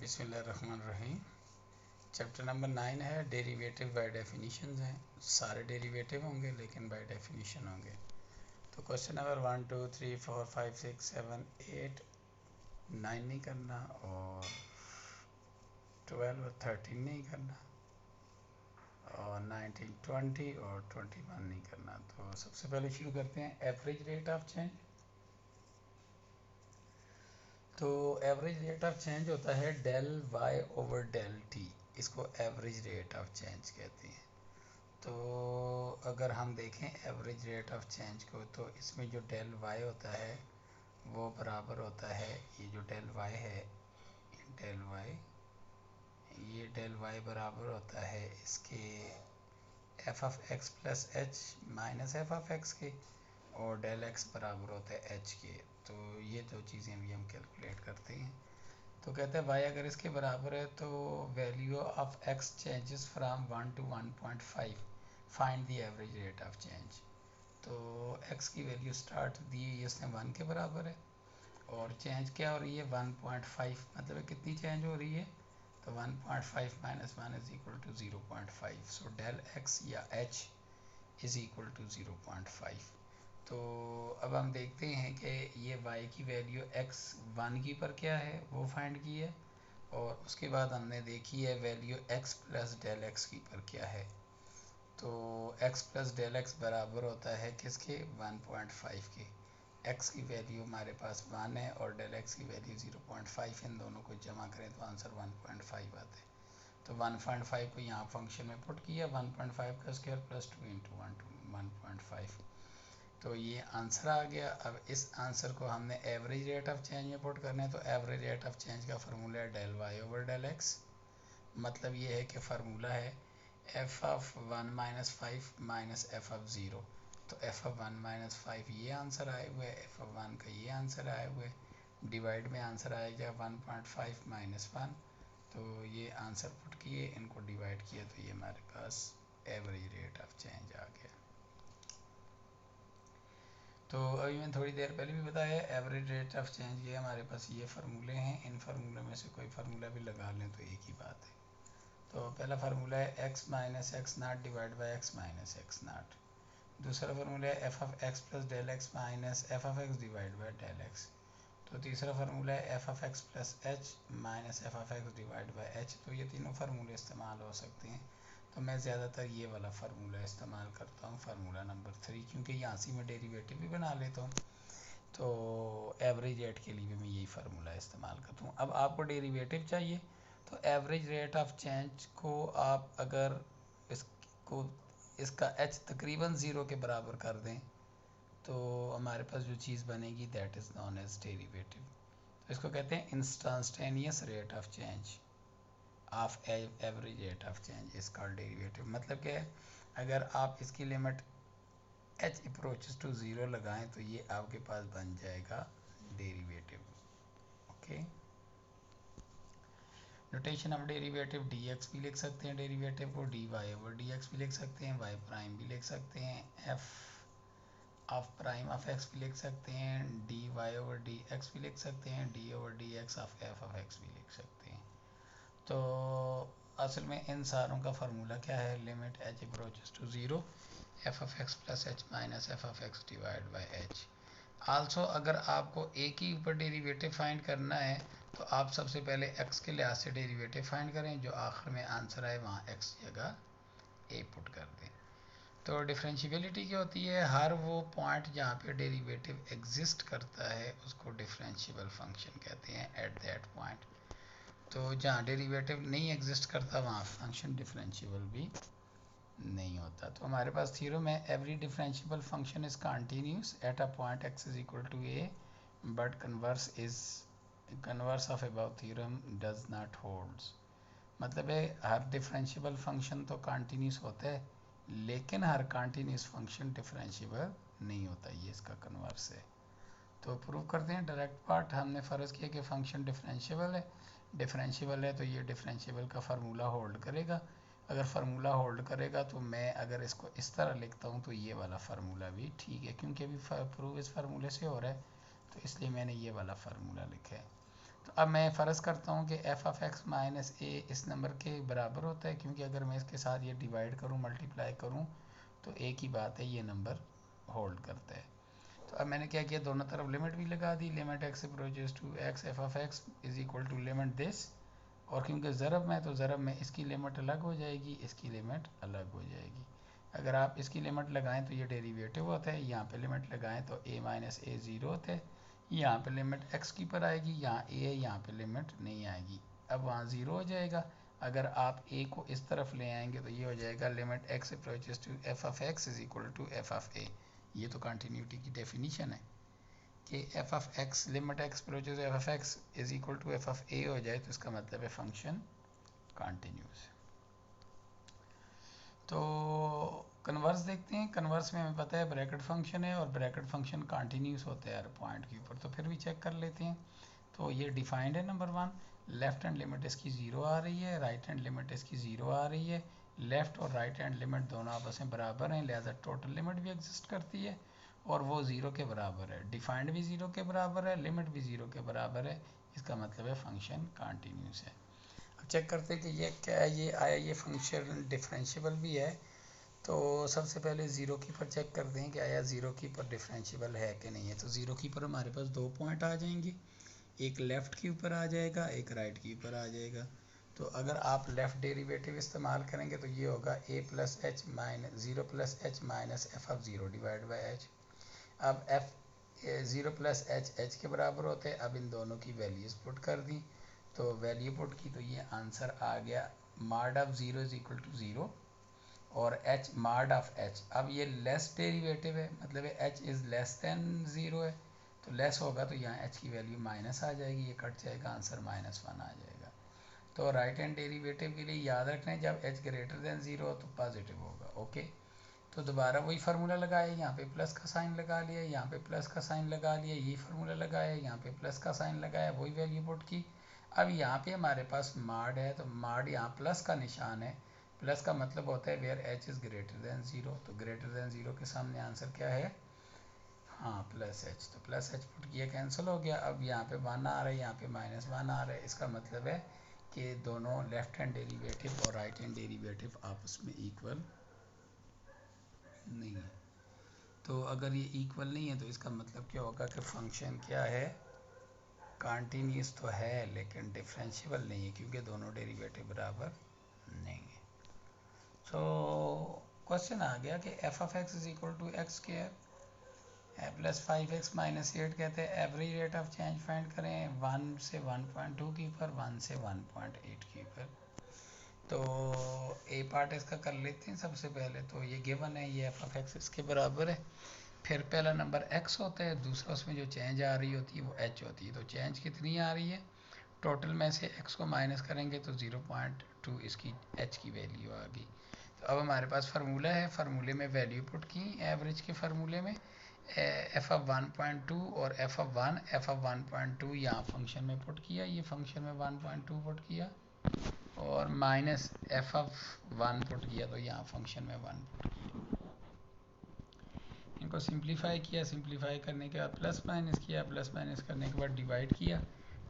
बिस्मिल्लाहिर्रहमानिर्रहीम। Chapter number 9 है derivative by definition हैं। सारे डेरिवेटिव होंगे लेकिन बाय डेफिनेशन होंगे। तो क्वेश्चन नंबर 1 2 3 4 5 6 7 8 9 नहीं करना और 12 और 13 नहीं करना और 19 20 और 21 नहीं करना। तो सबसे पहले शुरू करते हैं एवरेज रेट ऑफ चेंज। तो एवरेज रेट ऑफ चेंज होता है del y over del t, इसको एवरेज रेट ऑफ चेंज कहते हैं। तो अगर हम देखें एवरेज रेट ऑफ चेंज को, तो इसमें जो डेल वाई होता है वो बराबर होता है, ये जो डेल वाई है, ये डेल वाई बराबर होता है इसके F of x plus h minus f of x के, और डेल एक्स बराबर होता है एच के। तो ये दो चीज़ें भी हम कैलकुलेट करते हैं। तो कहते हैं वाई अगर इसके बराबर है तो value of x changes from 1 to 1.5, find the average rate of change. तो एक्स की वैल्यू स्टार्ट दी है इसने 1 के बराबर है, और चेंज क्या हो रही है 1.5, मतलब कितनी चेंज हो रही है, तो 1.5 minus 1 is equal to 0.5। So del x या एच इज़ इक्वल टू 0.5। तो अब हम देखते हैं कि ये y की वैल्यू x 1 की पर क्या है वो फाइंड की है, और उसके बाद हमने देखी है value x plus del x की पर क्या है। तो x प्लस डेल एक्स बराबर होता है किसके, 1.5 के। x की वैल्यू हमारे पास 1 है और डेल एक्स की वैल्यू 0.5, इन दोनों को जमा करें तो आंसर 1.5 आता है। तो 1.5 को यहाँ फंक्शन में पुट किया, 1.5 का स्क्वायर प्लस 2 इंटू 1.5, तो ये आंसर आ गया। अब इस आंसर को हमने एवरेज रेट ऑफ चेंज में पुट करना है। तो एवरेज रेट ऑफ चेंज का फार्मूला है del y over del x. मतलब ये है कि फार्मूला है f of 1 minus 5 minus f of 0। तो एफ ऑफ 1 माइनस 5 ये आंसर आए हुए है, एफ ऑफ 1 का ये आंसर आए हुए है, डिवाइड में आंसर आएगा 1.5 माइनस 1। तो ये आंसर पुट किए, इनको डिवाइड किया, तो ये हमारे पास एवरेज रेट ऑफ चेंज आ गया। तो अभी मैंने थोड़ी देर पहले भी बताया एवरेज रेट ऑफ चेंज ये हमारे पास ये फार्मूले हैं, इन फार्मूले में से कोई फार्मूला भी लगा लें तो एक ही बात है। तो पहला फार्मूला है x minus x nought divide by x minus x nought. दूसरा फार्मूला है f of x plus del x minus f of x divide by del x. तो तीसरा फार्मूला है f of x plus h minus f of x divide by h. तो ये तीनों फार्मूले इस्तेमाल हो सकते हैं। तो मैं ज़्यादातर ये वाला फार्मूला इस्तेमाल करता हूँ, फार्मूला नंबर 3, क्योंकि यहाँ से मैं डेरिवेटिव भी बना लेता हूँ। तो एवरेज रेट के लिए भी मैं यही फार्मूला इस्तेमाल करता हूँ। अब आपको डेरिवेटिव चाहिए, तो एवरेज रेट ऑफ चेंज को आप अगर इसको इसका एच तकरीबन 0 के बराबर कर दें तो हमारे पास जो चीज़ बनेगी that is known as derivative. तो इसको कहते हैं instantaneous rate of change of average rate of change is called derivative. मतलब क्या है, अगर आप इसकी लिमिट h अप्रोचेस टू 0 लगाएं तो ये आपके पास बन जाएगा derivative. Okay, notation of derivative dx भी लिख सकते हैं, डेरिवेटिव को dy ओवर dx भी लिख सकते हैं, y प्राइम भी लिख सकते हैं, f of prime of x भी लिख सकते हैं, dy ओवर dx भी लिख सकते हैं, d over dx of f of x भी लिख सकते हैं। तो असल में इन सारों का फार्मूला क्या है, limit h approaches to 0 f of x plus h minus f of x divide by h. Also अगर आपको ए के ऊपर डेरिवेटिव फाइंड करना है तो आप सबसे पहले एक्स के लिहाज से डेरिवेटिव फाइंड करें, जो आखिर में आंसर आए वहाँ एक्स जगह ए पुट कर दें। तो डिफरेंशियबिलिटी क्या होती है, हर वो पॉइंट जहाँ पे डेरिवेटिव एग्जिस्ट करता है उसको डिफरेंशियबल फंक्शन कहते हैं एट दैट पॉइंट। तो जहाँ डेरिवेटिव नहीं एग्जिस्ट करता वहाँ फंक्शन डिफरेंशियबल भी नहीं होता। तो हमारे पास थ्योरम है every differentiable function is continuous at a point x is equal to a, but converse of above theorem does not holds. मतलब है हर डिफरेंशियबल फंक्शन तो कंटिन्यूस होता है, लेकिन हर कंटिन्यूस फंक्शन डिफरेंशियबल नहीं होता, ये इसका कन्वर्स है। तो प्रूव करते हैं डायरेक्ट पार्ट। हमने फ़र्ज़ किया कि फ़ंक्शन डिफरेंशियबल है तो ये डिफरेंशियबल का फार्मूला होल्ड करेगा। अगर फार्मूला होल्ड करेगा तो मैं अगर इसको इस तरह लिखता हूँ तो ये वाला फार्मूला भी ठीक है, क्योंकि अभी प्रूव इस फार्मूले से हो रहा है तो इसलिए मैंने ये वाला फार्मूला लिखा है। तो अब मैं फ़र्ज़ करता हूँ कि एफ ऑफ एक्स माइनस ए इस नंबर के बराबर होता है, क्योंकि अगर मैं इसके साथ ये डिवाइड करूँ, मल्टीप्लाई करूँ, तो एक ही बात है, ये नंबर होल्ड करता है। तो अब मैंने क्या किया, दोनों तरफ लिमिट भी लगा दी, limit x approaches to x f of x is equal to limit this, और क्योंकि ज़रब में, तो ज़रब में इसकी लिमिट अलग हो जाएगी, इसकी लिमिट अलग हो जाएगी। अगर आप इसकी लिमिट लगाएं तो ये डेरिवेटिव होता है, यहाँ पे लिमिट लगाएं तो a माइनस ए ज़ीरो होता है, यहाँ पे लिमिट x की पर आएगी, यहाँ a है, यहाँ पे लिमिट नहीं आएगी, अब वहाँ ज़ीरो हो जाएगा। अगर आप a को इस तरफ ले आएंगे तो ये हो जाएगा limit x approaches to f of x is equal to f of a। ये तो कंटिन्यूटी की डेफिनीशन है कि f of x limit x approaches f of x is equal to f of a हो जाए तो इसका मतलब है फंक्शन कंटिन्यूस। तो कन्वर्स देखते हैं। कन्वर्स में हमें पता है ब्रैकेट फंक्शन है और ब्रैकेट फंक्शन कंटिन्यूस होता है हर पॉइंट के ऊपर, तो फिर भी चेक कर लेते हैं। तो ये डिफाइंड है number one, left hand limit इसकी ज़ीरो आ रही है, राइट हैंड लिमिट इसकी ज़ीरो आ रही है, लेफ्ट और राइट हैंड लिमिट दोनों आपस में बराबर हैं, लिहाजा टोटल लिमिट भी एग्जिस्ट करती है और वो ज़ीरो के बराबर है, डिफाइंड भी ज़ीरो के बराबर है, लिमिट भी ज़ीरो के बराबर है, इसका मतलब है फंक्शन कंटिन्यूस है। अब चेक करते हैं कि ये क्या है, ये आया, ये फंक्शन डिफरेंशिएबल भी है। तो सबसे पहले ज़ीरो की पर चेक करते हैं कि आया ज़ीरो की पर डिफरेंशिएबल है कि नहीं है। तो ज़ीरो की पर हमारे पास दो पॉइंट आ जाएंगे, एक लेफ़्ट के ऊपर आ जाएगा, एक राइट के ऊपर आ जाएगा। तो अगर आप लेफ़्ट डेरिवेटिव इस्तेमाल करेंगे तो ये होगा a plus h minus zero plus h minus f of zero divide by H. अब एफ ज़ीरो प्लस एच के बराबर होते हैं। अब इन दोनों की वैल्यूज़ पुट कर दी, तो वैल्यू पुट की तो ये आंसर आ गया mod of zero is equal to zero और h मॉड ऑफ h। अब ये लेस डेरिवेटिव है, मतलब है h is less than zero है, तो लेस होगा तो यहाँ h की वैल्यू माइनस आ जाएगी, ये कट जाएगा, आंसर -1 आ जाएगा। तो राइट हैंड डेरिवेटिव के लिए याद रखना है जब h ग्रेटर देन ज़ीरो हो तो पॉजिटिव होगा। ओके, तो दोबारा वही फार्मूला लगाया, यहाँ पे प्लस का साइन लगा लिया, यहाँ पे प्लस का साइन लगा लिया, यही फार्मूला लगाया, यहाँ पे प्लस का साइन लगाया, वही वैल्यू पुट की। अब यहाँ पे हमारे पास मॉड है, तो मॉड यहाँ प्लस का निशान है, प्लस का मतलब होता है where h is greater than zero, तो ग्रेटर देन ज़ीरो के सामने आंसर क्या है, हाँ प्लस h, तो प्लस h पुट किया, कैंसिल हो गया। अब यहाँ पे 1 आ रहा है, यहाँ पे -1 आ रहा है, इसका मतलब है कि दोनों लेफ्ट हैंड डेरिवेटिव और राइट हैंड डेरिवेटिव आपस में इक्वल नहीं है। तो अगर ये इक्वल नहीं है तो इसका मतलब क्या होगा कि फंक्शन क्या है, कंटिन्यूस तो है लेकिन डिफरेंशिएबल नहीं है, क्योंकि दोनों डेरिवेटिव बराबर नहीं है। तो क्वेश्चन आ गया कि f of x is equal to x square plus 5x minus 8, कहते हैं average rate of change find करें 1 से 1.2 की ऊपर, 1 से 1.8 की ऊपर। तो ए पार्ट इसका कर लेते हैं सबसे पहले। तो ये गिवन है, ये एफ ऑफ एक्स इसके बराबर है, फिर पहला नंबर x होता है, दूसरा उसमें जो चेंज आ रही होती है वो h होती है। तो चेंज कितनी आ रही है, टोटल में से x को माइनस करेंगे तो 0.2 इसकी h की वैल्यू आ गई। तो अब हमारे पास फार्मूला है, फार्मूले में वैल्यू पुट की एवरेज के फार्मूले में, एफ ऑफ 1.2 और एफ ऑफ 1.2 यहाँ फंक्शन में पुट किया, ये फंक्शन में 1.2 पुट किया और माइनस एफ ऑफ 1 पुट किया, तो यहाँ फंक्शन में 1 पुट किया। इनको सिंप्लीफाई किया, सिंप्लीफाई करने के बाद प्लस माइनस किया, प्लस माइनस करने के बाद डिवाइड किया,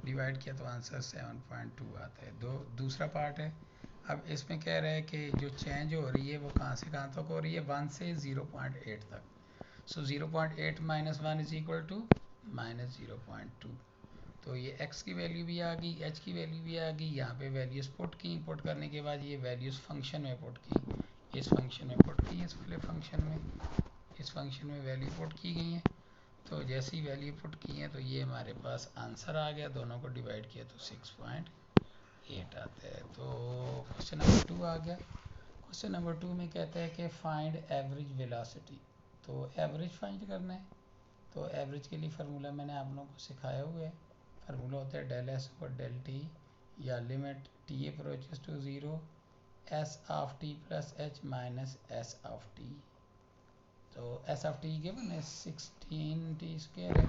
डिवाइड किया तो आंसर 7.2 आता है। दूसरा पार्ट है, अब इसमें कह रहा है कि जो चेंज हो रही है वो कहाँ से कहाँ तक हो रही है, 1 से 0.8 तक। सो 0.8 माइनस 1 इज इक्वल टू -0.2। तो ये x की वैल्यू भी आ गई, h की वैल्यू भी आ गई, यहाँ पे वैल्यूज़ पुट की, पुट करने के बाद ये वैल्यूज़ फंक्शन में पुट की, इस फंक्शन में पुट की, इस वाले फंक्शन में, इस फंक्शन में वैल्यू पुट की गई है। तो जैसी वैल्यू पुट की है तो ये हमारे पास आंसर आ गया, दोनों को डिवाइड किया तो 6.8 आता है। तो क्वेश्चन नंबर 2 आ गया। क्वेश्चन नंबर 2 में कहता है कि फाइंड एवरेज वेलोसिटी। तो एवरेज फाइंड करना है, तो एवरेज के लिए फार्मूला मैंने आप लोगों को सिखाया हुआ है, फार्मूला होता है डेल एस और डेल टी, या limit t approaches to zero s of t plus h minus s of t. तो एस ऑफ टी गिवन है 16 टी स्क्वायर है।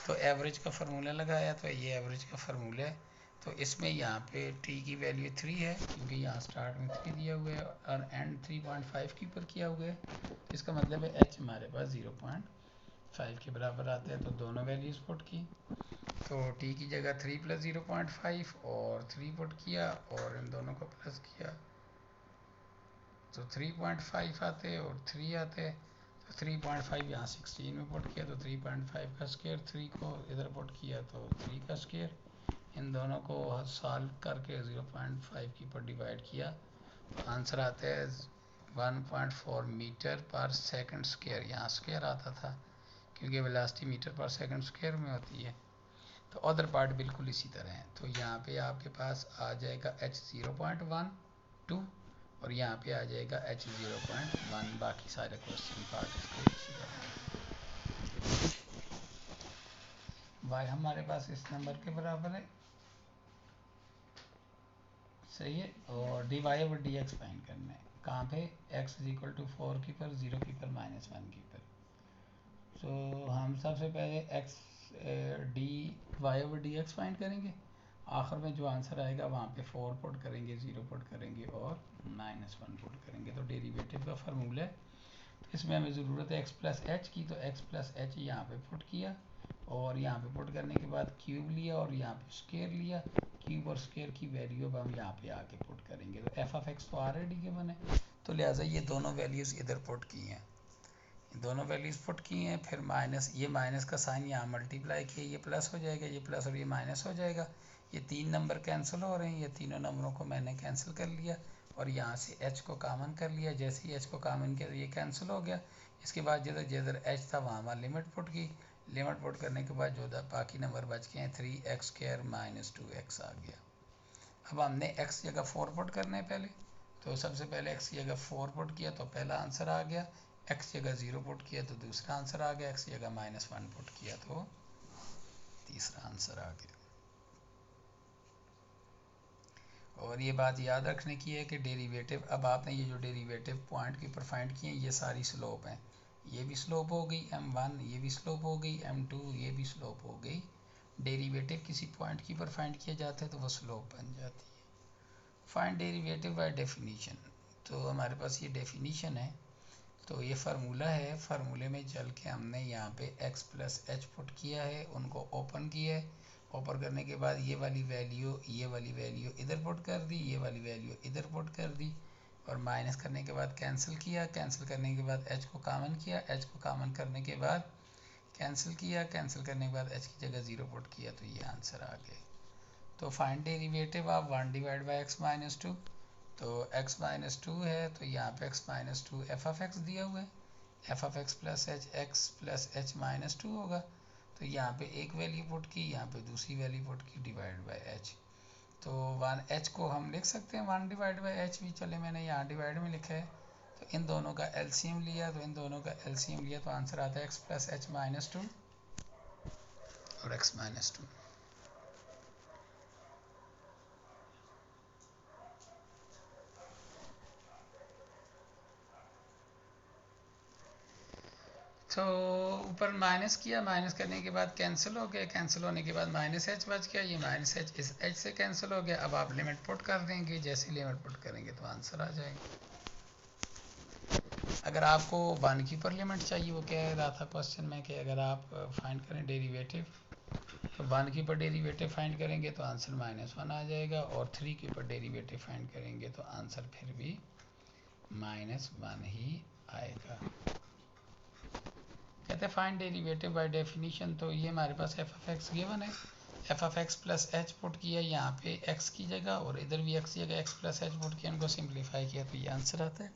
तो एवरेज का फार्मूला लगाया, तो ये एवरेज का फार्मूला है। तो इसमें यहाँ पे टी की वैल्यू 3 है, क्योंकि यहाँ स्टार्ट में 3 दिया हुआ है और एंड 3.5 के ऊपर किया हुआ है, तो इसका मतलब है एच हमारे पास 0.8 5 के बराबर आते हैं, तो दोनों वैल्यूज़ पुट की। तो t की जगह 3 + 0.5 और 3 पुट किया और इन दोनों को प्लस किया, तो 3.5 आते और 3 आते। तो 3.5 यहाँ 16 में पुट किया, तो 3.5 का स्क्वायर, 3 को इधर पुट किया तो 3 का स्क्वायर। इन दोनों को सॉल्व करके 0.5 की पर डिवाइड किया, तो आंसर आता है 1.4 मीटर पर सेकंड स्क्वायर। यहाँ स्क्वायर आता था क्योंकि वेलोसिटी मीटर पर सेकंड स्क्वायर में होती है। तो अदर पार्ट बिल्कुल इसी तरह है। तो यहाँ पे आपके पास आ जाएगा h 0.12 और यहाँ पे आ जाएगा h 0.1। बाकी सारे क्वेश्चन पार्ट इसके इसी तरह है। y हमारे पास इस नंबर के बराबर है, सही है। और dy और dx फाइंड करना है। कहाँ पे? x = 4 की पर, 0 की पर, -1 की पर। तो हम सबसे पहले x y और dx फाइंड करेंगे। आखिर में जो आंसर आएगा वहाँ पे 4 पुट करेंगे, 0 पुट करेंगे और -1 पुट करेंगे। तो डेरिवेटिव का फार्मूला है। तो इसमें हमें ज़रूरत है x + h की, तो x + h यहाँ पे पुट किया और यहाँ पे पुट करने के बाद क्यूब लिया और यहाँ पे स्क्वायर लिया। क्यूब और स्क्वायर की वैल्यू अब हम यहाँ पे आके पुट करेंगे। तो f(x) तो ऑलरेडी गिवन है, तो लिहाजा ये दोनों वैल्यूज़ इधर पुट की हैं, दोनों वैल्यूज़ पुट की हैं। फिर माइनस, ये माइनस का साइन यहाँ मल्टीप्लाई किया, ये प्लस हो जाएगा, ये प्लस और ये माइनस हो जाएगा। ये 3 नंबर कैंसिल हो रहे हैं, ये तीनों नंबरों को मैंने कैंसिल कर लिया और यहाँ से h को कॉमन कर लिया। जैसे ही h को कॉमन किया तो ये कैंसिल हो गया। इसके बाद जिधर जिधर h था वहाँ लिमिट पुट की। लिमिट पुट करने के बाद जो बाकी नंबर बच गए हैं 3x² - 2x आ गया। अब हमने x जगह 4 पुट करने हैं पहले, तो सबसे पहले x की जगह 4 पुट किया तो पहला आंसर आ गया। x जगह 0 पुट किया तो दूसरा आंसर आ गया। x जगह -1 पुट किया तो तीसरा आंसर आ गया। और ये बात याद रखने की है कि डेरिवेटिव, अब आपने ये जो डेरिवेटिव पॉइंट के ऊपर फाइंड किए हैं ये सारी स्लोप हैं। ये भी स्लोप हो गई m1, ये भी स्लोप हो गई m2, ये भी स्लोप हो गई। डेरिवेटिव किसी पॉइंट के ऊपर फाइंड किया जाता है तो वो स्लोप बन जाती है। फाइंड डेरिवेटिव बाय डेफिनीशन, तो हमारे पास ये डेफिनीशन है। तो ये फार्मूला है, फार्मूले में चल के हमने यहाँ पे x + h पुट किया है, उनको ओपन किया है। ओपन करने के बाद ये वाली वैल्यू इधर पुट कर दी, ये वाली वैल्यू इधर पुट कर दी और माइनस करने के बाद कैंसिल किया। कैंसिल करने के बाद h को कॉमन किया, h को कॉमन करने के बाद कैंसिल किया। कैंसिल करने के बाद h की जगह 0 पुट किया तो ये आंसर आ गया। तो फाइंड डेरिवेटिव ऑफ 1/(x - 2), तो x - 2 है तो यहाँ पे x - 2 f(x) दिया हुआ है। f(x + h) x + h - 2 होगा। तो यहाँ पे एक वैल्यू पुट की, यहाँ पे दूसरी वैल्यू पुट की, /h। तो 1h को हम लिख सकते हैं 1/h भी चले, मैंने यहाँ डिवाइड में लिखा है। तो इन दोनों का एलसीएम लिया, तो इन दोनों का एलसीएम लिया तो आंसर आता है x + h - 2 और x - 2। तो ऊपर माइनस किया, माइनस करने के बाद कैंसिल हो गया, कैंसिल होने के बाद -h बच गया, ये -h इस h से कैंसिल हो गया। अब आप लिमिट पुट कर देंगे, जैसे लिमिट पुट करेंगे तो आंसर आ जाएगा। अगर आपको 1 की ऊपर लिमिट चाहिए, वो कह रहा था क्वेश्चन में कि अगर आप फाइंड करें डेरिवेटिव, तो 1 के ऊपर डेरिवेटिव फाइंड करेंगे तो आंसर -1 आ जाएगा और 3 के ऊपर डेरिवेटिव फाइंड करेंगे तो आंसर फिर भी -1 ही आएगा। कहते हैं फाइंड डेरिवेटिव बाय डेफिनीशन, तो ये हमारे पास f(x) गिवन है। f(x + h) पुट किया यहाँ पे x की जगह और इधर भी x की जगह x + h पुट किया, इनको सिंप्लीफाई किया तो ये आंसर आता है।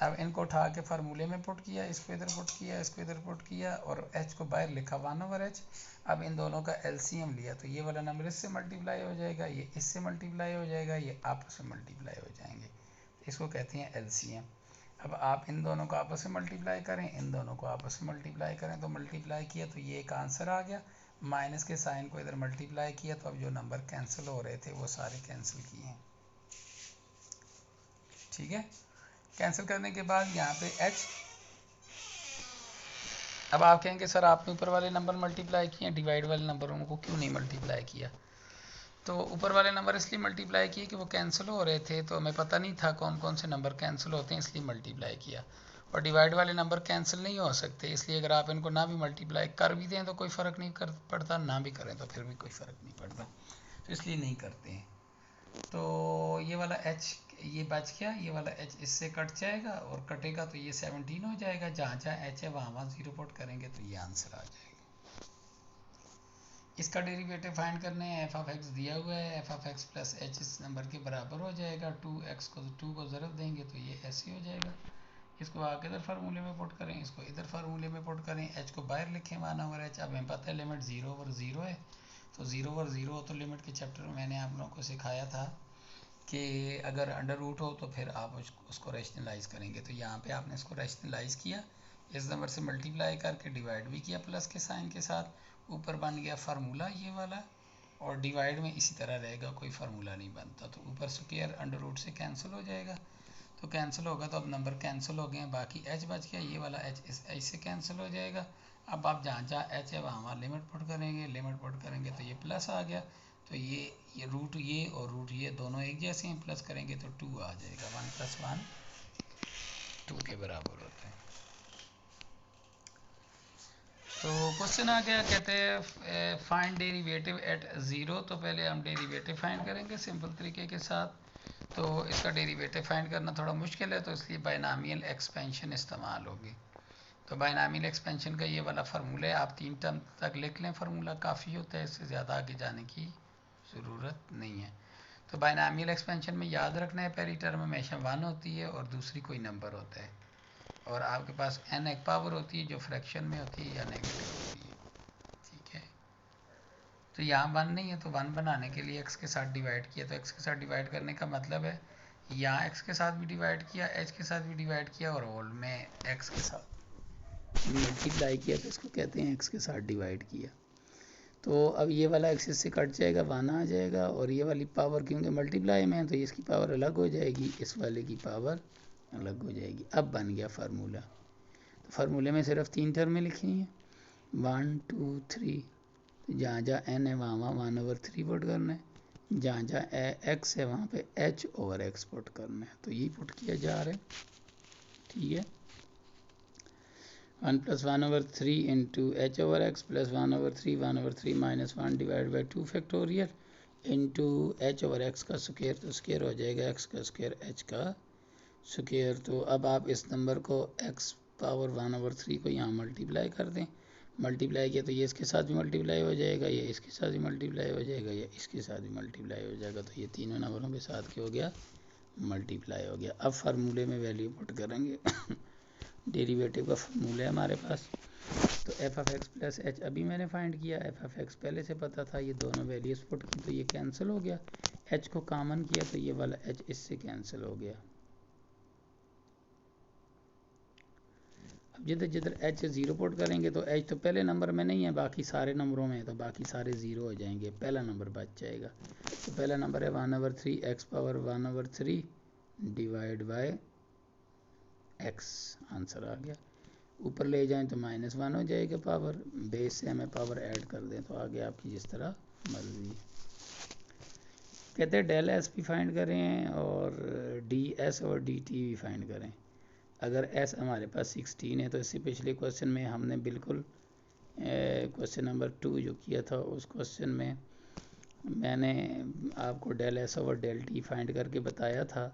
अब इनको उठा के फार्मूले में पुट किया, इसको इधर पुट किया, इसको इधर पुट किया और h को बाहर लिखा 1/h। अब इन दोनों का एलसीएम लिया तो ये वाला नंबर इससे मल्टीप्लाई हो जाएगा, ये इससे मल्टीप्लाई हो जाएगा, ये आपस में मल्टीप्लाई हो जाएंगे। इसको कहते हैं एलसीएम। अब आप इन दोनों को आपस में मल्टीप्लाई करें, इन दोनों को आपस में मल्टीप्लाई करें, तो मल्टीप्लाई किया तो ये एक आंसर आ गया। माइनस के साइन को इधर मल्टीप्लाई किया तो अब जो नंबर कैंसिल हो रहे थे वो सारे कैंसिल किए हैं। ठीक है, कैंसिल करने के बाद यहाँ पे h, अब आप कहेंगे सर आपने ऊपर वाले नंबर मल्टीप्लाई किए, डिवाइड वाले नंबरों को क्यों नहीं मल्टीप्लाई किया? तो ऊपर वाले नंबर इसलिए मल्टीप्लाई किए कि वो कैंसिल हो रहे थे, तो हमें पता नहीं था कौन कौन से नंबर कैंसिल होते हैं, इसलिए मल्टीप्लाई किया। और डिवाइड वाले नंबर कैंसिल नहीं हो सकते, इसलिए अगर आप इनको ना भी मल्टीप्लाई कर भी दें तो कोई फ़र्क नहीं पड़ता, ना भी करें तो फिर भी कोई फ़र्क नहीं पड़ता, तो इसलिए नहीं करते हैं। तो ये वाला h ये बच गया, ये वाला h इससे कट जाएगा और कटेगा तो ये 17 हो जाएगा। जहाँ जहाँ h है वहाँ 0 पुट करेंगे तो ये आंसर आ जाएगा। इसका डेरिवेटिव फाइंड करने हैं, एफ ऑफ एक्स दिया हुआ है, f of x plus H इस नंबर के बराबर हो जाएगा। 2x को 2 को ज़रब देंगे तो ये ऐसे हो जाएगा। इसको आगे इधर फार्मूले में पुट करें, इसको इधर फार्मूले में पुट करें, h को बाहर लिखें 1/h। अब हमें पता है लिमिट 0/0 है, तो 0/0 तो लिमिट के चैप्टर में मैंने आप लोगों को सिखाया था कि अगर अंडर रूट हो तो फिर आप उसको रैशनलाइज करेंगे। तो यहाँ पे आपने इसको रैशनलाइज किया, इस नंबर से मल्टीप्लाई करके डिवाइड भी किया प्लस के साइन के साथ, ऊपर बन गया फार्मूला ये वाला, और डिवाइड में इसी तरह रहेगा, कोई फार्मूला नहीं बनता। तो ऊपर स्क्वायर अंडर रूट से कैंसिल हो जाएगा, तो कैंसिल होगा तो अब नंबर कैंसिल हो गए, बाकी h बच गया, ये वाला h इस h से कैंसिल हो जाएगा। अब आप जहाँ जहाँ h है वहाँ लिमिट पुट करेंगे, लिमिट पुट करेंगे तो ये प्लस आ गया, तो ये रूट ये और रूट ये दोनों एक जैसे हैं, प्लस करेंगे तो 2 आ जाएगा। 1 + 1 2 के बराबर होता है। तो क्वेश्चन आ गया, कहते हैं फाइंड डेरिवेटिव एट 0। तो पहले हम डेरिवेटिव फाइंड करेंगे सिंपल तरीके के साथ। तो इसका डेरिवेटिव फाइंड करना थोड़ा मुश्किल है, तो इसलिए बायनॉमियल एक्सपेंशन इस्तेमाल होगी। तो बायनॉमियल एक्सपेंशन का ये वाला फार्मूला है, आप 3 टर्म तक लिख लें, फार्मूला काफ़ी होता है, इससे ज़्यादा आगे जाने की ज़रूरत नहीं है। तो बायनॉमियल एक्सपेंशन में याद रखना है, पहली टर्म हमेशा 1 होती है और दूसरी कोई नंबर होता है, और आपके पास n एक पावर होती है जो फ्रैक्शन में होती है या नेगेटिव होती है, ठीक है। तो यहाँ 1 नहीं है, तो 1 बनाने के लिए x के साथ डिवाइड किया, तो x के साथ डिवाइड करने का मतलब है यहाँ x के साथ भी डिवाइड किया, h के साथ भी डिवाइड किया, और होल में x के साथ मल्टीप्लाई किया, तो इसको कहते हैं x के साथ डिवाइड किया। तो अब ये वाला x इससे कट जाएगा, 1 आ जाएगा, और ये वाली पावर क्योंकि मल्टीप्लाई में है तो इसकी पावर अलग हो जाएगी, इस वाले की पावर अलग हो जाएगी। अब बन गया फार्मूला। तो फार्मूले में सिर्फ 3 टर्में लिखनी है, 1 2 3। जहाँ जहाँ n है वहाँ वहाँ 1/3 पुट करना है, जहाँ जहाँ x है वहाँ पे h/x पुट करना है। तो यही पुट किया जा रहा है, ठीक है। 1 + 1/3 into h/x plus 1/3 1/3 minus 1 divide by 2 factorial into h/x का स्क्वायर, तो स्क्वायर हो जाएगा x का स्क्वायर h का स्क्वायर। तो अब आप इस नंबर को x पावर 1/3 को यहाँ मल्टीप्लाई कर दें, मल्टीप्लाई किया तो ये इसके साथ भी मल्टीप्लाई हो जाएगा, ये इसके साथ भी मल्टीप्लाई हो जाएगा, ये इसके साथ भी मल्टीप्लाई हो जाएगा, तो ये तीनों नंबरों के साथ क्या हो गया, मल्टीप्लाई हो गया। अब फार्मूले में वैल्यू पुट करेंगे डेरिवेटिव का फार्मूला है हमारे पास, तो F of x plus H अभी मैंने फाइंड किया, एफ ऑफ एक्स पहले से पता था, ये दोनों वैल्यूज पुट की तो ये कैंसिल हो गया, एच को कॉमन किया तो ये वाला एच इससे कैंसिल हो गया। अब जिधर जिधर एच 0 पुट करेंगे तो एच तो पहले नंबर में नहीं है, बाकी सारे नंबरों में है, तो बाकी सारे 0 हो जाएंगे, पहला नंबर बच जाएगा। तो पहला नंबर है 1/3 x power 1/3 divide by x, answer आ गया। ऊपर ले जाएं तो -1 हो जाएगा पावर, बेस से हमें पावर ऐड कर दें तो आगे आपकी जिस तरह मर्जी। कहते हैं डेल एस भी फाइंड करें और डी एस और डी टी भी फाइंड करें। अगर एस हमारे पास 16 है तो इससे पिछले क्वेश्चन में हमने बिल्कुल क्वेश्चन नंबर 2 जो किया था उस क्वेश्चन में मैंने आपको डेल एस और डेल टी फाइंड करके बताया था।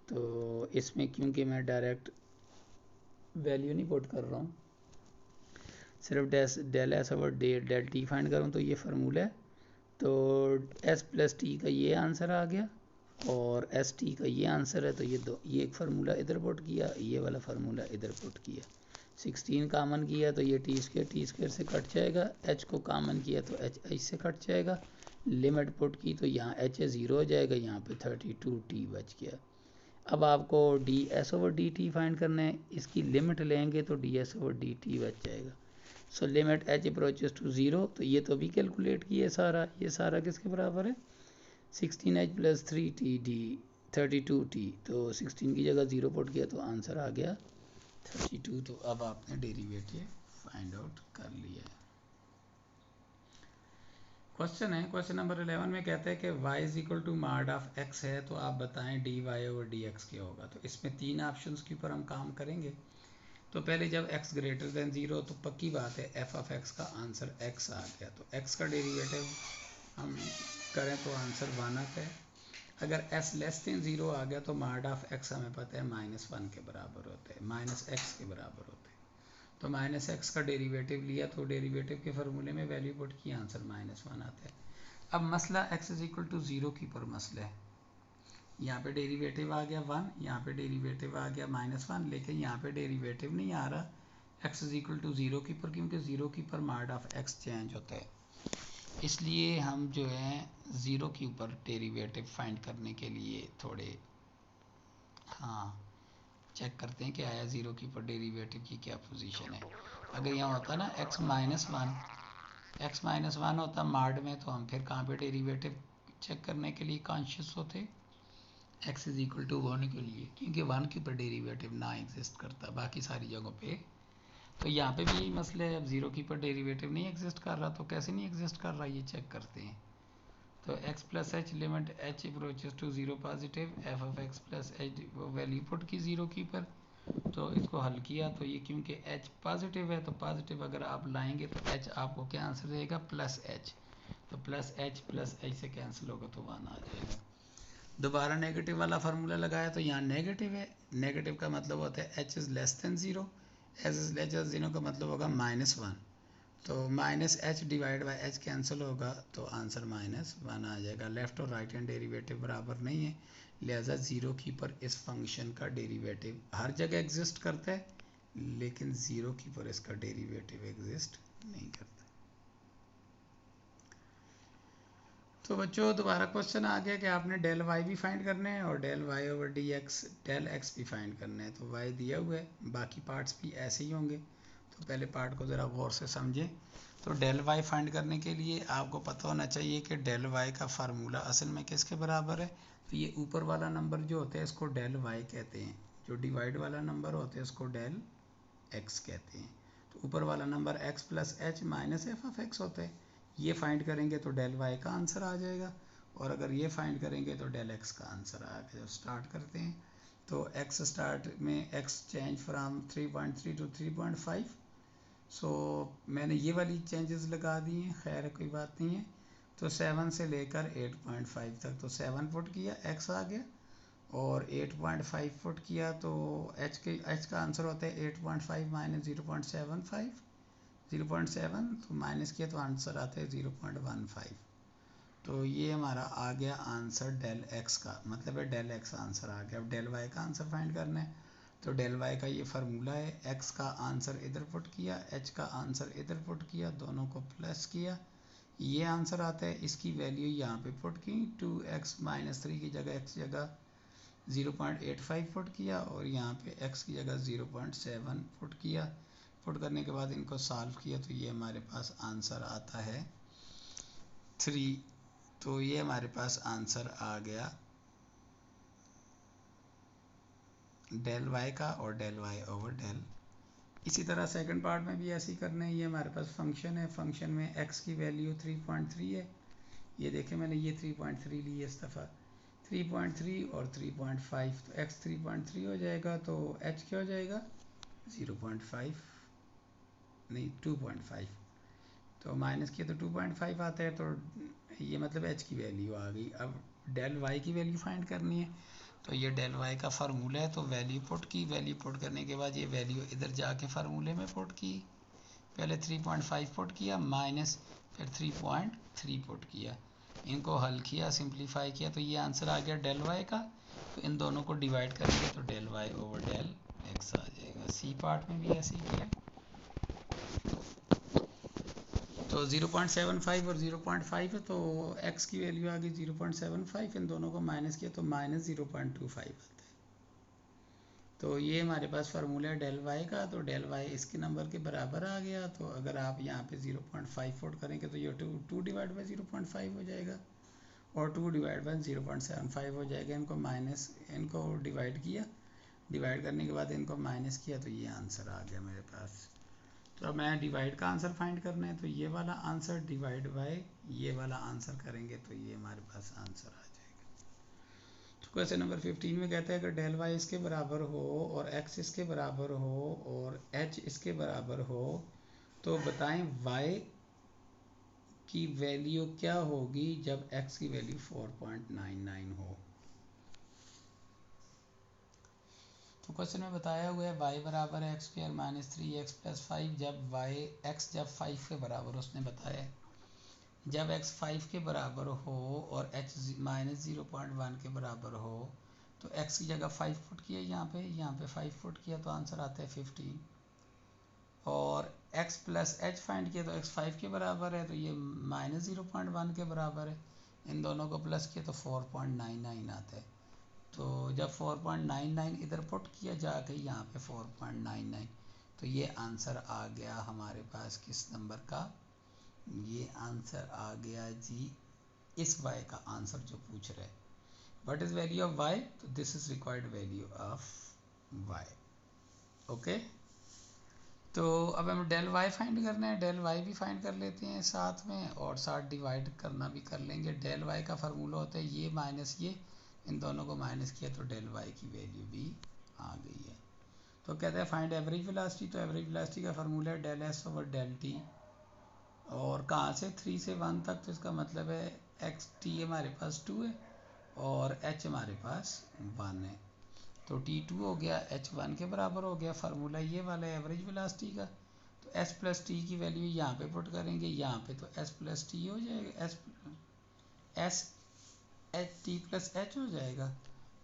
तो इसमें क्योंकि मैं डायरेक्ट वैल्यू नहीं पुट कर रहा हूँ, सिर्फ डेल एस और डेल टी फाइंड करूँ तो ये फार्मूला है, तो एस प्लस टी का ये आंसर आ गया और एस टी का ये आंसर है। तो ये एक फार्मूला इधर पुट किया, ये वाला फार्मूला इधर पुट किया, 16 कामन किया तो ये टी स्क्वायर से कट जाएगा, एच को कामन किया तो एच से कट जाएगा, लिमिट पुट की तो यहाँ एच 0 हो जाएगा, यहाँ पे 32t बच गया। अब आपको d s over d t find करना है, इसकी लिमिट लेंगे तो d s over d t बच जाएगा। So limit h approaches to 0, तो ये तो भी कैलकुलेट किया सारा, ये सारा किसके बराबर है 16h + 3t डी 32t, तो 16 की जगह 0 पुट किया तो आंसर आ गया 32। तो अब आपने डेरिवेटिव फाइंड आउट कर लिया है। क्वेश्चन है, क्वेश्चन नंबर 11 में कहते हैं कि y = mod ऑफ x है, तो आप बताएं dy/dx क्या होगा। तो इसमें 3 ऑप्शंस के ऊपर हम काम करेंगे। तो पहले जब x ग्रेटर देन 0 तो पक्की बात है एफ ऑफ एक्स का आंसर x आ गया। तो x का डेरिवेटिव हम करें तो आंसर 1 आता है। अगर s लेस देन 0 आ गया तो मार्ड ऑफ x हमें पता है -1 के बराबर होता है, -x के बराबर होता है। तो -x का डेरिवेटिव लिया तो डेरिवेटिव के फार्मूले में वैल्यू पुट की, आंसर -1 आता है। अब मसला x = 0 की पर मसला है। यहाँ पे डेरिवेटिव आ गया 1, यहाँ पे डेरिवेटिव आ गया -1, लेकिन यहाँ पे डेरिवेटिव नहीं आ रहा x = 0 की पर, क्योंकि 0 की पर मार्ड ऑफ x चेंज होता है। इसलिए हम जो है 0 के ऊपर डेरिवेटिव फाइंड करने के लिए थोड़े चेक करते हैं कि आया 0 के ऊपर डेरिवेटिव की क्या पोजीशन है। अगर यहाँ होता ना x -1 होता मार्ड में, तो हम फिर कहाँ पे डेरिवेटिव चेक करने के लिए कॉन्शियस होते, x = 1 के लिए, क्योंकि 1 के ऊपर डेरिवेटिव ना एग्जिस्ट करता बाकी सारी जगहों पे। तो यहाँ पे भी यही मसला है, अब 0 के ऊपर डेरिवेटिव नहीं एग्जिस्ट कर रहा, तो कैसे नहीं एग्जिस्ट कर रहा ये चेक करते हैं। तो x + h limit h approaches to 0 positive, f of x + h value put की 0 की पर, तो इसको हल किया तो ये क्योंकि h पॉजिटिव है तो पॉजिटिव अगर आप लाएंगे तो h आपको क्या आंसर देगा +h, तो +h से कैंसिल होगा तो 1 आ जाएगा। दोबारा नेगेटिव वाला फार्मूला लगाया तो यहाँ नेगेटिव है, नेगेटिव का मतलब होता है h is less then 0, h is less then 0 का मतलब होगा -1, तो -h divide by h cancel होगा तो आंसर -1 आ जाएगा। लेफ़्ट और राइट हैंड डेरिवेटिव बराबर नहीं है, लिहाजा 0 की पर इस फंक्शन का डेरिवेटिव हर जगह एग्जिस्ट करता है, लेकिन 0 की पर इसका डेरिवेटिव एग्जिस्ट नहीं करता। तो बच्चों दोबारा क्वेश्चन आ गया कि आपने डेल वाई भी फाइंड करने हैं और del y over d x del x भी फाइंड करने हैं। तो वाई दिया हुआ है, बाकी पार्ट्स भी ऐसे ही होंगे, तो पहले पार्ट को ज़रा गौर से समझें। तो डेल वाई फाइंड करने के लिए आपको पता होना चाहिए कि डेल वाई का फार्मूला असल में किसके बराबर है। तो ये ऊपर वाला नंबर जो होता है इसको डेल वाई कहते हैं, जो डिवाइड वाला नंबर होता है इसको डेल एक्स कहते हैं। तो ऊपर वाला number x + h - f of x होता है, ये फाइंड करेंगे तो डेल वाई का आंसर आ जाएगा, और अगर ये फाइंड करेंगे तो डेल एक्स का आंसर आ जाएगा। स्टार्ट करते हैं, तो x स्टार्ट में x चेंज फ्राम 3.3 टू 3.5, सो मैंने ये वाली चेंजेस लगा दी हैं, खैर कोई बात नहीं है। तो 7 से लेकर 8.5 तक, तो 7 पुट किया x आ गया, और 8.5 पुट किया तो h का आंसर होता है 8.5 - 0.75, 0.7, तो माइनस किया तो आंसर आता है 0.15। तो ये हमारा आ गया आंसर डेल एक्स का, मतलब है डेल एक्स आंसर आ गया। अब डेल वाई का आंसर फाइंड करना है, तो डेल वाई का ये फार्मूला है, एक्स का आंसर इधर पुट किया, एच का आंसर इधर पुट किया, दोनों को प्लस किया, ये आंसर आता है। इसकी वैल्यू यहाँ पे पुट की, 2x - 3 की जगह x जगह 0.85 पुट किया, और यहाँ पे x की जगह 0.7 पुट किया। पुट करने के बाद इनको सॉल्व किया तो ये हमारे पास आंसर आता है 3। तो ये हमारे पास आंसर आ गया डेल वाई का और डेल वाई ओवर डेल। इसी तरह सेकंड पार्ट में भी ऐसे ही करना है। ये हमारे पास फंक्शन है, फंक्शन में x की वैल्यू 3.3 है, ये देखें मैंने ये 3.3 ली है इस दफ़ा, 3.3 और 3.5, तो x 3.3 हो जाएगा, तो h क्या हो जाएगा 0.5 नहीं 2.5, तो माइनस किया तो 2.5 आता है, तो ये मतलब h की वैल्यू आ गई। अब डेल y की वैल्यू फाइंड करनी है, तो ये डेल y का फार्मूला है, तो वैल्यू पुट की, वैल्यू पुट करने के बाद ये वैल्यू इधर जाके फार्मूले में पुट की, पहले 3.5 पुट किया माइनस फिर 3.3 पुट किया, इनको हल किया, सिंप्लीफाई किया, तो ये आंसर आ गया डेल वाई का। तो इन दोनों को डिवाइड करेंगे तो del y over del x आ जाएगा। सी पार्ट में भी ऐसे ही किया, तो 0.75 और 0.5 है, तो x की वैल्यू आ गई 0.75, इन दोनों को माइनस किया तो -0.25 आता है। तो ये हमारे पास फार्मूला है डेल वाई का, तो डेल वाई इसके नंबर के बराबर आ गया। तो अगर आप यहाँ पे 0.5 पुट करेंगे तो ये 2 डिवाइड बाई 0.5 हो जाएगा, और 2 डिवाइड बाई 0.75 हो जाएगा। इनको डिवाइड किया, डिवाइड करने के बाद इनको माइनस किया, तो ये आंसर आ गया मेरे पास। तो अब मैं डिवाइड का आंसर फाइंड करना है, तो ये वाला आंसर डिवाइड बाय ये वाला आंसर करेंगे तो ये हमारे पास आंसर आ जाएगा। क्वेश्चन नंबर 15 में कहता है कि डेल वाई इसके बराबर हो और एक्स इसके बराबर हो और एच इसके बराबर हो तो बताएं वाई की वैल्यू क्या होगी जब एक्स की वैल्यू 4.99 हो। तो क्वेश्चन में बताया हुआ है y बराबर है x square minus 3x plus 5 जब y x जब 5 के बराबर उसने बताया जब x 5 के बराबर हो और h माइनस 0.1 के बराबर हो तो x की जगह 5 पुट किया यहाँ पे 5 पुट किया तो आंसर आता है 15 और x प्लस एच फाइंड किया तो x 5 के बराबर है तो ये माइनस 0.1 के बराबर है, इन दोनों को प्लस किया तो 4.99 आता है। तो जब 4.99 इधर पुट किया जाके यहाँ पे 4.99 तो ये आंसर आ गया हमारे पास किस नंबर का, ये आंसर आ गया जी इस y का आंसर जो पूछ रहे हैं what is value of y, तो this is required value of y। Okay, तो अब हम डेल y फाइंड करना है, डेल y भी फाइंड कर लेते हैं साथ में और साथ डिवाइड करना भी कर लेंगे। डेल y का फार्मूला होता है ये माइनस ये, इन दोनों को माइनस किया तो डेल y की वैल्यू भी आ गई है। तो कहते हैं फाइंड एवरेज वेलोसिटी, तो एवरेज वेलोसिटी का फार्मूला है del s over del t और कहाँ से 3 से 1 तक, तो इसका मतलब है एक्स टी हमारे पास 2 है और h हमारे पास 1 है तो t2 हो गया h1 के बराबर हो गया। फार्मूला ये वाला है एवरेज वेलोसिटी का, तो s प्लस टी की वैल्यू यहाँ पे पुट करेंगे यहाँ पे तो s प्लस टी हो जाएगा, s H T plus h हो जाएगा।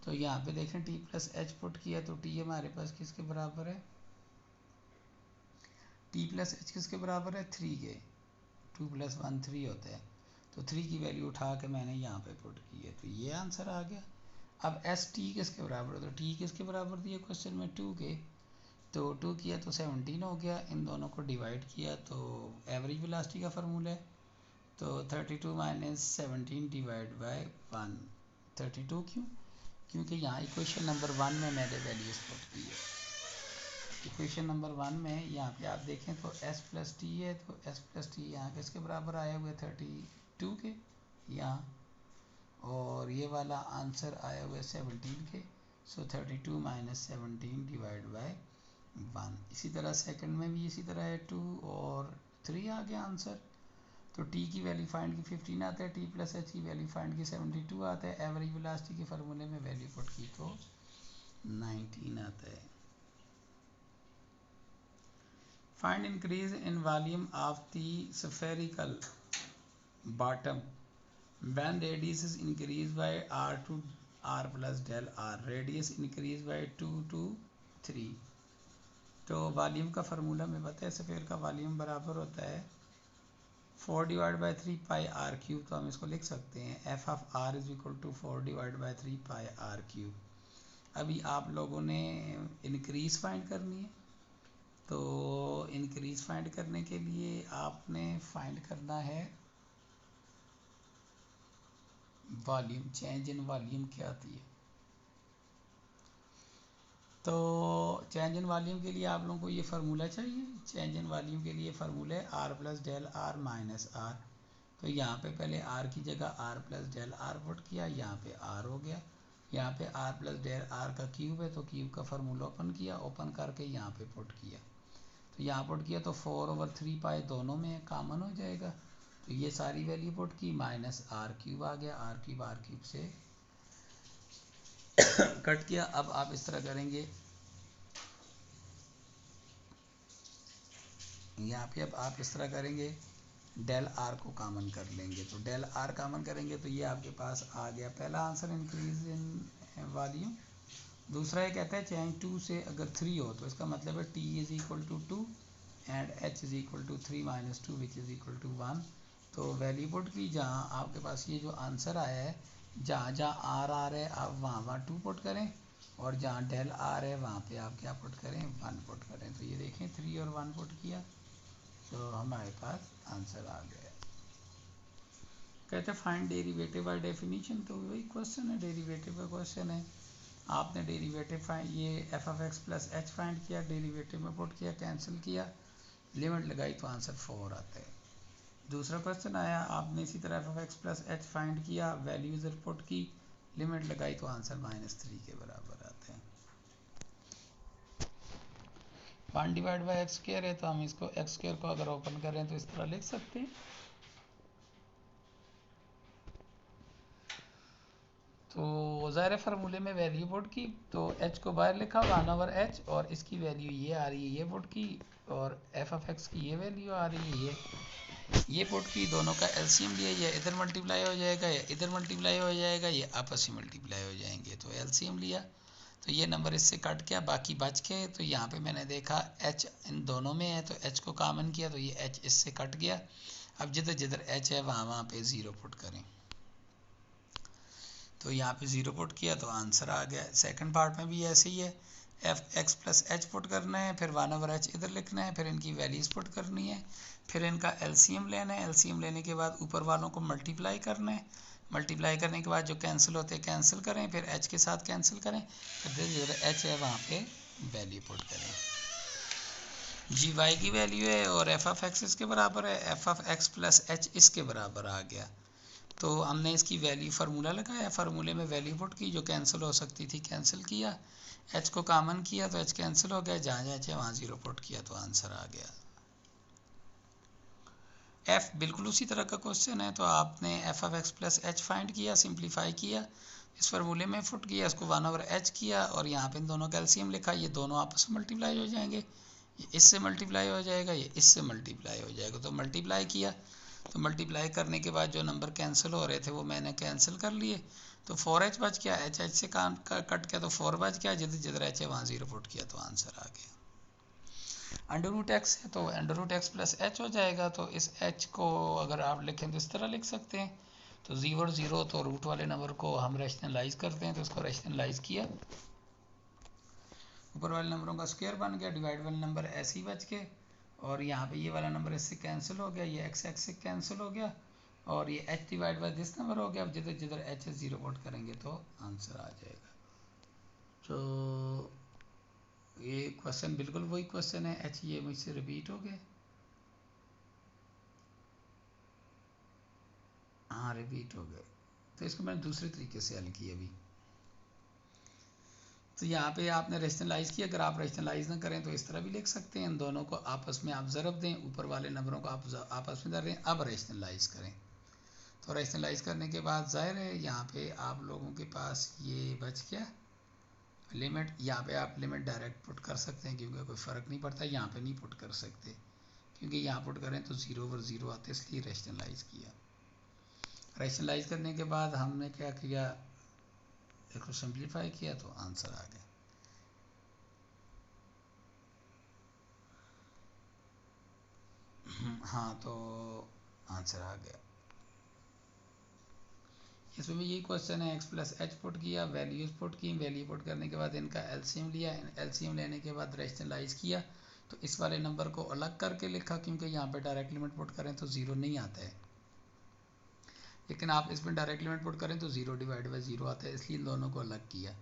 तो यहाँ पे देखें t प्लस एच पुट किया तो t हमारे पास किसके बराबर है, t प्लस एच किसके बराबर है 3 के, 2 प्लस 1 3 होता है तो 3 की वैल्यू उठा के मैंने यहाँ पे पुट की है तो ये आंसर आ गया। अब एस टी किसके बराबर है, तो टी किसके बराबर दिया क्वेश्चन में 2 के, तो 2 किया तो 17 हो गया, इन दोनों को डिवाइड किया तो एवरेज वेलोसिटी का फार्मूला है तो 32 माइनस 17 डिवाइड बाय 1, 32 क्यों, क्योंकि यहाँ इक्वेशन नंबर 1 में मैंने वैल्यूज पुट की है। इक्वेशन नंबर 1 में यहाँ पे आप देखें तो s प्लस टी है तो s प्लस टी यहाँ किसके बराबर आया हुआ है 32 के यहाँ, और ये वाला आंसर आया हुआ है 17 के, सो 32 माइनस 17 डिवाइड बाय 1। इसी तरह सेकंड में भी इसी तरह है 2 और 3 आ गया आंसर। तो t की वैल्यू फाइंड की 15 आता है, t प्लस एच की वैल्यू फाइंड की 72 आता है, एवरेज वेलोसिटी के फार्मूले में वैल्यू पुट की तो 19 आता है। Find increase in volume of the spherical bottom when radius is increased by r to r plus del r, radius increased by 2 to 3। तो वॉल्यूम का फार्मूला में पता है स्फीयर का वॉल्यूम बराबर होता है 4 divide by 3 pi r cube, तो हम इसको लिख सकते हैं f of r is equal to 4 divide by 3 pi r cube. अभी आप लोगों ने इंक्रीज फाइंड करनी है, तो इंक्रीज फाइंड करने के लिए आपने फाइंड करना है वॉल्यूम, चेंज इन वॉल्यूम क्या आती है। तो चेंज इन वॉल्यूम के लिए आप लोगों को ये फार्मूला चाहिए, चेंज इन वॉल्यूम के लिए फार्मूला है r plus del r minus r. तो यहाँ पे पहले आर की जगह r plus del r put किया, यहाँ पे आर हो गया, यहाँ पे आर प्लस डेल आर का क्यूब है तो क्यूब का फार्मूला ओपन किया, ओपन करके यहाँ पे पुट किया, तो यहाँ पुट किया तो 4/3 पाई दोनों में कॉमन हो जाएगा, तो ये सारी वैल्यू पुट की माइनस आर क्यूब आ गया, आर क्यूब से कट किया। अब आप इस तरह करेंगे, यहाँ पे अब आप इस तरह करेंगे डेल आर को कॉमन कर लेंगे, तो डेल आर कॉमन करेंगे तो ये आपके पास आ गया पहला आंसर इंक्रीज इन वॉल्यूम। दूसरा ये कहता है चेंज 2 से अगर 3 हो तो इसका मतलब है t is equal to 2 and h is equal to 3 minus 2 which is equal to 1। तो वैल्यू पुट की, जहाँ आपके पास ये जो आंसर आया है जहाँ जहाँ आर आ रहा है आप वहाँ 2 पुट करें और जहाँ डेल आर है वहाँ पे आप क्या पुट करें 1 पुट करें। तो ये देखें 3 और 1 पुट किया तो हमारे पास आंसर आ गया। कहते हैं फाइंड डेरिवेटिव बाय डेफिनेशन, तो वही क्वेश्चन है, डेरिवेटिव का क्वेश्चन है। आपने डेरिवेटिव फाइंड ये F of x plus H find किया, डेरिवेटिव में पुट किया, कैंसिल किया, लिमिट लगाई तो आंसर 4 आता है। दूसरा क्वेश्चन आया, आपने इसी तरह F of x plus H find किया, वैल्यूज पुट की, लिमिट लगाई तो आंसर -3 के बराबर आते हैं। 1 डिवाइड बाई एक्स स्क्वायर है तो हम इसको एक्स स्क्वायर को अगर ओपन करें तो इस तरह लिख सकते हैं। तो ज़ाहिर फार्मूले में वैल्यू पुट की तो एच को बाहर लिखा 1/h और इसकी वैल्यू ये आ रही है, ये पुट की, और एफ ऑफ एक्स की ये वैल्यू आ रही है, ये पुट की, दोनों का एलसीएम लिया, ये इधर मल्टीप्लाई हो जाएगा, या इधर मल्टीप्लाई हो जाएगा, ये आपस में मल्टीप्लाई हो जाएंगे, तो एलसीएम लिया तो ये नंबर इससे कट गया, बाकी बच के, तो यहाँ पे मैंने देखा एच इन दोनों में है तो एच को कॉमन किया तो ये एच इससे कट गया। अब जिधर जिधर एच है वहाँ पे 0 पुट करें, तो यहाँ पे 0 पुट किया तो आंसर आ गया। सेकंड पार्ट में भी ऐसे ही है, F x plus H put करना है, फिर 1/h इधर लिखना है, फिर इनकी वैल्यूज़ पुट करनी है, फिर इनका एलसीएम लेना है, एलसीएम लेने के बाद ऊपर वालों को मल्टीप्लाई करना है, मल्टीप्लाई करने के बाद जो कैंसिल होते हैं कैंसिल करें, फिर एच के साथ कैंसिल करें, फिर जिधर एच है वहाँ पे वैल्यू पुट करें। जी वाई की वैल्यू है और एफ ऑफ एक्स इसके बराबर है, f of x plus H इसके बराबर आ गया। तो हमने इसकी वैल्यू फार्मूला लगाया, फार्मूले में वैल्यू पुट की, जो कैंसिल हो सकती थी कैंसिल किया, एच को कॉमन किया तो एच कैंसिल हो गया, जहाँ जहाँ एच है वहाँ 0 पुट किया तो आंसर आ गया। एफ बिल्कुल उसी तरह का क्वेश्चन है, तो आपने F of x plus H find किया, सिंप्लीफाई किया, इस फार्मूले में पुट किया, इसको 1/h किया और यहाँ पे इन दोनों का एलसीएम लिखा, ये दोनों आपस में मल्टीप्लाई हो जाएंगे, ये इससे मल्टीप्लाई हो जाएगा, ये इससे मल्टीप्लाई हो जाएगा, तो मल्टीप्लाई किया, तो मल्टीप्लाई करने के बाद जो नंबर कैंसिल हो रहे थे वो मैंने कैंसिल कर लिए, तो 4h बच गया, एच एच से कट गया तो 4 बच गया, जिधर जिधर एच है वहाँ 0 पुट किया तो आंसर आ गया। अंडर रूट एक्स है तो under root x plus h हो जाएगा, तो इस एच को अगर आप लिखें तो इस तरह लिख सकते हैं, तो 0 और 0 तो रूट वाले नंबर को हम रैशनलाइज करते हैं, तो इसको रैशनलाइज किया, ऊपर वाले नंबरों का स्क्वायर बन गया, डिवाइड वाले नंबर ऐसे ही बच गए, और यहाँ पे ये वाला नंबर इससे कैंसिल हो गया, ये एक्स एक्स से कैंसिल हो गया, और ये H divide by this number हो गया। अब जिधर जिधर एच है 0 पुट करेंगे तो आंसर आ जाएगा। तो ये क्वेश्चन बिल्कुल वही क्वेश्चन है, एच ये मुझसे रिपीट हो गए, हाँ रिपीट हो गए, तो इसको मैंने दूसरे तरीके से हल किया अभी। तो यहाँ पे आपने रैशनलाइज किया, अगर आप रैशनलाइज ना करें तो इस तरह भी लिख सकते हैं, इन दोनों को आपस में आप ज़रब दें, ऊपर वाले नंबरों को आप आपस में धर दें, अब रैशनलाइज करें, तो रैशनलाइज करने के बाद ज़ाहिर है यहाँ पे आप लोगों के पास ये बच गया लिमिट, यहाँ पे आप लिमिट डायरेक्ट पुट कर सकते हैं क्योंकि कोई फ़र्क नहीं पड़ता, यहाँ पे नहीं पुट कर सकते क्योंकि यहाँ पुट करें तो 0/0 आते, इसलिए रैशनलाइज किया। रैशनलाइज करने के बाद हमने क्या किया, इसको सिंप्लीफाई किया तो आंसर आ गया। हाँ तो आंसर आ गया। इसमें भी यही क्वेश्चन है, एक्स प्लस एच पुट किया, वैल्यूज पुट की, वैल्यू पुट करने के बाद इनका एलसीएम लिया, एलसीएम लेने के बाद रैशनलाइज किया, तो इस वाले नंबर को अलग करके लिखा क्योंकि यहाँ पे डायरेक्ट लिमिट पुट करें तो 0 नहीं आता है, लेकिन आप इसमें डायरेक्ट लिमिट पुट करें तो 0 डिवाइड बाई 0 आता है, इसलिए इन दोनों को अलग किया।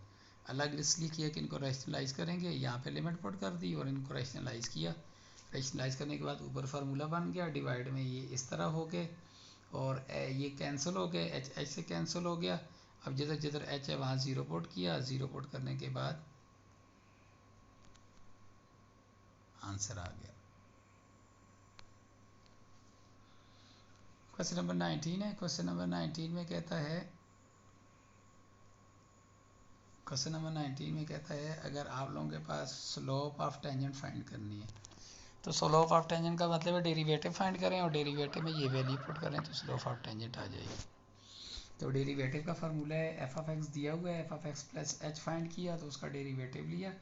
अलग इसलिए किया कि इनको रैशनलाइज करेंगे, यहाँ पे लिमिट पुट कर दी और इनको रैशनलाइज किया, रैशनलाइज करने के बाद ऊपर फार्मूला बन गया, डिवाइड में ये इस तरह हो गए और ये कैंसिल हो गए, एच एच से कैंसिल हो गया। अब जिधर जिधर एच है वहाँ 0 पुट किया, 0 पुट करने के बाद आंसर आ गया। क्वेश्चन नंबर 19 है, क्वेश्चन नंबर 19 में कहता है, क्वेश्चन नंबर 19 में कहता है अगर आप लोगों के पास स्लोप ऑफ टेंजेंट फाइंड करनी है, तो स्लोप ऑफ टेंजेंट का मतलब है डेरिवेटिव फाइंड करें और डेरिवेटिव में ये वैल्यू पुट करें तो स्लोप ऑफ टेंजेंट आ जाएगी। तो डेरिवेटिव का फार्मूला है, एफ ऑफ एक्स दिया हुआ है, f of x plus H find किया तो उसका डेरिवेटिव लिया,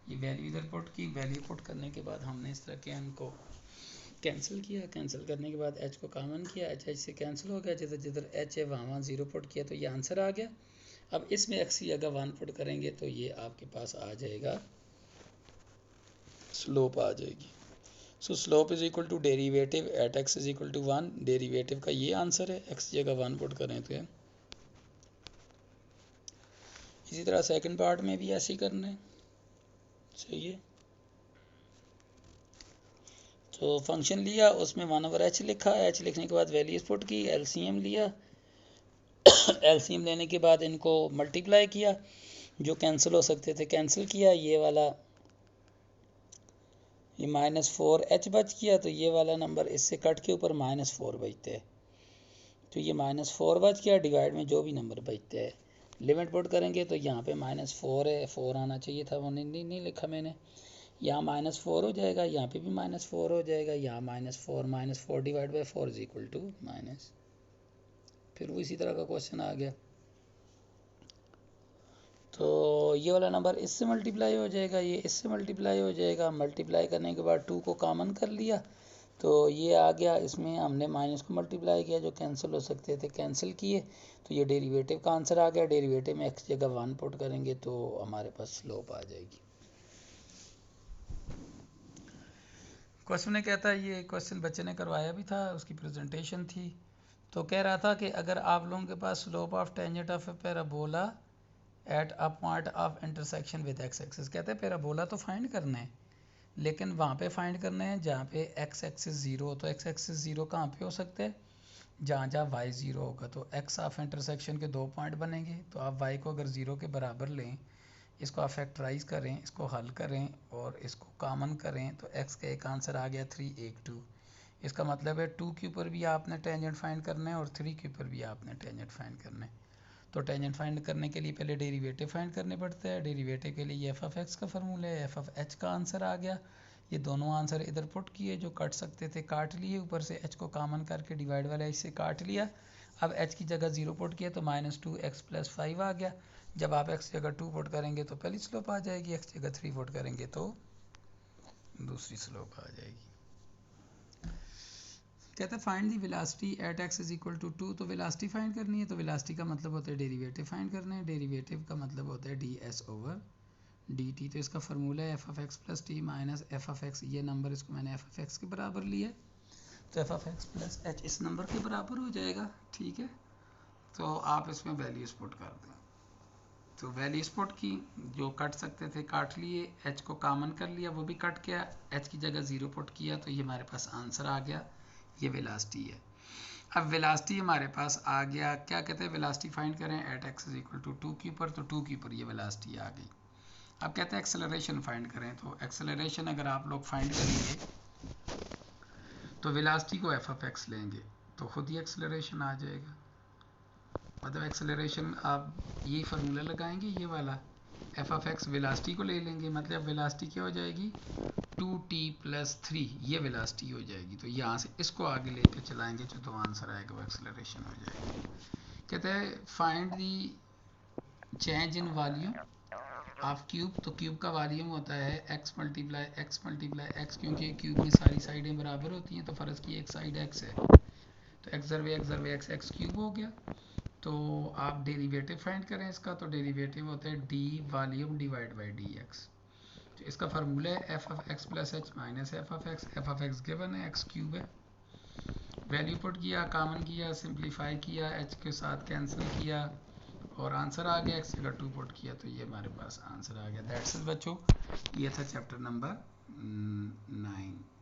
ये वैल्यू इधर पुट की, वैल्यू पुट करने के बाद हमने इस तरह के इनको कैंसिल किया, कैंसिल करने के बाद एच को कॉमन किया, एच एच से कैंसिल हो गया, जिधर जिधर एच है वहाँ वहाँ 0 पुट किया तो ये आंसर आ गया। अब इसमें एक्स की जगह 1 पुट करेंगे तो ये आपके पास आ जाएगा, स्लोप आ जाएगी। So slope is equal to derivative at x is equal to 1, derivative का ये आंसर है, एक्स की जगह 1 पुट करें तो इसी तरह सेकंड पार्ट में भी ऐसे ही करना है, सही है। तो फंक्शन लिया, उसमें 1/h लिखा, h लिखने के बाद वैल्यूज पुट की, एलसीएम लिया एलसीएम लेने के बाद इनको मल्टीप्लाई किया, जो कैंसिल हो सकते थे कैंसिल किया, ये वाला ये -4h बच गया, तो ये वाला नंबर इससे कट के ऊपर -4 बचते हैं, तो ये -4 बच गया, डिवाइड में जो भी नंबर बचते हैं लिमिट पुट करेंगे, तो यहाँ पे -4 है, 4 आना चाहिए था, वो नहीं लिखा मैंने, यहाँ -4 हो जाएगा, यहाँ पे भी -4 हो जाएगा, यहाँ -4 divide by 4 is equal to minus, फिर वो इसी तरह का क्वेश्चन आ गया। तो ये वाला नंबर इससे मल्टीप्लाई हो जाएगा, ये इससे मल्टीप्लाई हो जाएगा, मल्टीप्लाई करने के बाद 2 को कॉमन कर लिया, तो ये आ गया, इसमें हमने माइनस को मल्टीप्लाई किया, जो कैंसिल हो सकते थे कैंसिल किए, तो ये डेरिवेटिव का आंसर आ गया। डेरिवेटिव में x जगह 1 पुट करेंगे तो हमारे पास स्लोप आ जाएगी। क्वेश्चन में कहता है, ये क्वेश्चन बच्चे ने करवाया भी था, उसकी प्रेजेंटेशन थी, तो कह रहा था कि अगर आप लोगों के पास slope of tangent of a parabola at a point of intersection with x axis, कहते हैं पैराबोला तो फाइंड करना है, लेकिन वहाँ पे फाइंड करना है जहाँ पे एक्स एक्सिस 0 हो, तो एक्स एक्सिस 0 कहाँ पे हो सकता है, जहाँ जहाँ वाई 0 होगा, तो एक्स ऑफ इंटरसेक्शन के 2 पॉइंट बनेंगे, तो आप वाई को अगर 0 के बराबर लें, इसको आप फैक्टराइज करें, इसको हल करें और इसको कॉमन करें, तो एक्स का एक आंसर आ गया 382। इसका मतलब है 2 के ऊपर भी आपने टेंजेंट फाइंड करना है और 3 के ऊपर भी आपने टेंजेंट फाइंड करना है। तो टेंजेंट फाइंड करने के लिए पहले डेरिवेटिव फाइंड करने पड़ते हैं, डेरिवेटिव के लिए एफ ऑफ एक्स का फार्मूला है, एफ ऑफ एच का आंसर आ गया, ये दोनों आंसर इधर पुट किए, जो कट सकते थे काट लिए, ऊपर से एच को कॉमन करके डिवाइड वाला एच से काट लिया, अब एच की जगह 0 पुट किया तो -2x + 5 आ गया, जब आप x जगह 2 पुट करेंगे तो पहली स्लोप आ जाएगी, x जगह 3 पुट करेंगे तो दूसरी स्लोप आ जाएगी। कहता है find the velocity at x is equal to 2, तो वेलोसिटी फाइंड करनी है, तो वेलोसिटी का मतलब होता है डेरिवेटिव फाइंड करना है, डेरिवेटिव का मतलब होता है ds/dt, तो इसका फार्मूला है f of x + t minus f of x, ये नंबर इसको मैंने f of x के बराबर लिया, तो f of x + h इस नंबर के बराबर हो जाएगा, ठीक है, तो आप इसमें वैल्यूज पुट कर दें, तो वैल्यूज पुट की, जो कट सकते थे काट लिए, h को कॉमन कर लिया, वो भी कट गया, h की जगह 0 पुट किया, तो ये हमारे पास आंसर आ गया, ये वेलोसिटी है। अब वेलोसिटी हमारे पास आ गया, क्या कहते हैं वेलोसिटी फाइंड करें at x is equal to 2 के ऊपर, तो 2 के ऊपर ये वेलोसिटी आ गई। अब कहते हैं एक्सेलरेशन फाइंड करें, तो एक्सेलरेशन अगर आप लोग फाइंड करेंगे तो वेलोसिटी को f of x लेंगे तो खुद ही एक्सेलरेशन आ जाएगा, मतलब एक्सेलरेशन आप यही फार्मूला लगाएंगे, ये वाला f of x वेलोसिटी को ले लेंगे, मतलब वेलोसिटी क्या हो जाएगी 2t + 3, ये वेलोसिटी हो जाएगी, तो यहाँ से इसको आगे लेके चलाएंगे जो तो आंसर आएगा वो एक्सेलरेशन हो जाएगी। कहते हैं find the change in volume of cube, तो क्यूब का वॉल्यूम होता है x × x, क्योंकि क्यूब में सारी साइडें बराबर होती हैं, तो फ़र्ज़ की एक साइड x है, तो x क्यूब हो गया, तो आप डेरिवेटिव फाइंड करें इसका, तो डेरिवेटिव होता है d volume divide by dx, तो इसका फार्मूला है f of x + h minus f of x given है x क्यूब है, वैल्यू पुट किया, कॉमन किया, सिंप्लीफाई किया, h के साथ कैंसिल किया और आंसर आ गया, x जगह 2 पुट किया, तो ये हमारे पास आंसर आ गया। दैट्स इट बच्चों, ये था चैप्टर नंबर 9।